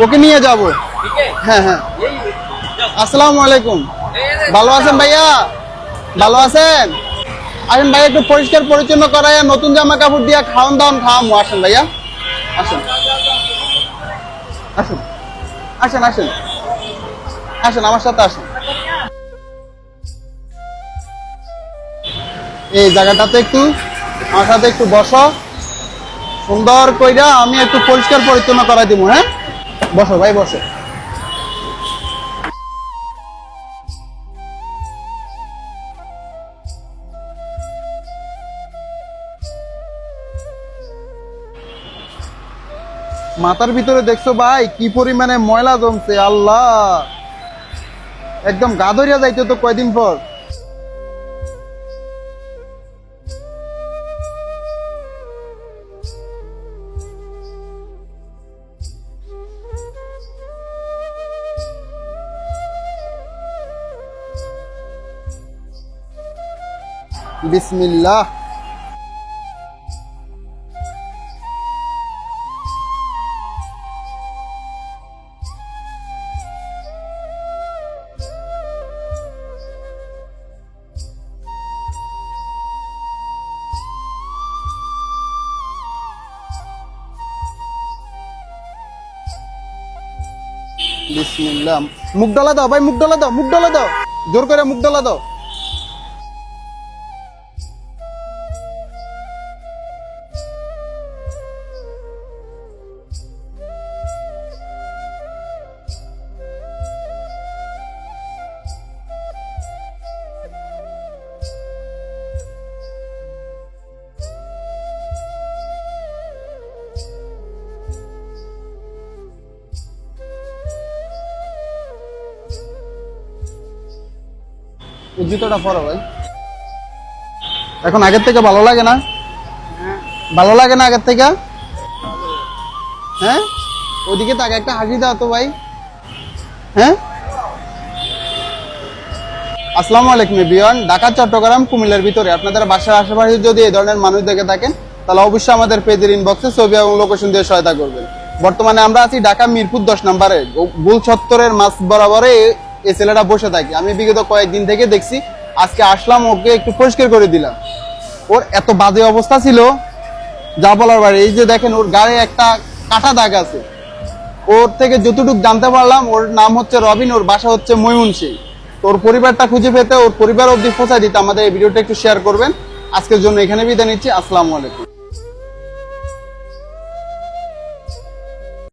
ওকে নিয়ে যাব। হ্যাঁ হ্যাঁ, আসসালামু আলাইকুম। ভালো আছেন ভাইয়া? ভালো আছেন? আসেন ভাইয়া, একটু পরিষ্কার পরিচ্ছন্ন করায় নতুন জামা কাপড় দিয়া খাওয়ান দাওয়ান খাওয়ামো। আসেন ভাইয়া, আসেন আসেন আসেন আসেন আসেন, আমার সাথে আসেন। এই জায়গাটাতে একটু আমার সাথে একটু বসো, সুন্দর কইরা আমি একটু পরিষ্কার পরিচ্ছন্ন করাই দিব। হ্যাঁ, বসো ভাই, বসো। মাথার ভিতরে দেখছো ভাই কি পরিমাণে ময়লা জমছে, আল্লাহ, একদম গা ধরিয়া যাইতো তো কয়দিন পর। বিসমিল্লাহ। বিসমিল্লাহ। মুখ ডলা দাও ভাই, মুখ ডলা দাও, মুখ ডলা দাও, জোর করে মুখ ডলা দাও। এই জুতোটা পরো ভাই। এখন আগের থেকে ভালো লাগে না? ভালো লাগে না আগের থেকে? হ্যাঁ, ওইদিকে তাকে একটা হাসি দাও তো ভাই। হ্যাঁ, আসসালামু আলাইকুম এভরিওয়ান। ঢাকা, চট্টগ্রাম, কুমিল্লার ভিতরে আপনাদের বাসার আশেপাশে যদি এই ধরনের মানুষ দেখে থাকেন তাহলে অবশ্যই আমাদের পেজের ইনবক্সে ছবি এবং লোকেশন দিয়ে সহায়তা করবেন। বর্তমানে আমরা আছি ঢাকা মিরপুর 10 নম্বরে গোল চত্বরের মাছ বরাবরে এই ছেলেটা বসে থাকে। আমি বিগত কয়েকদিন থেকে দেখছি, আজকে আসলাম, ওকে একটু পরিষ্কার করে দিলাম। ওর এত বাজে অবস্থা ছিল যা বলার বাইরে। এই যে দেখেন, ওর গায়ে একটা কাটা দাগ আছে। ওর থেকে যতটুকু জানতে পারলাম, ওর নাম হচ্ছে রবিন, ওর বাসা হচ্ছে ময়মনসিংহ। তোর পরিবারটা খুঁজে পেতে, ওর পরিবার অবধি পৌঁছায় দিতে আমাদের এই ভিডিওটা একটু শেয়ার করবেন। আজকের জন্য এখানে বিদায় নিচ্ছি। আসসালামু আলাইকুম।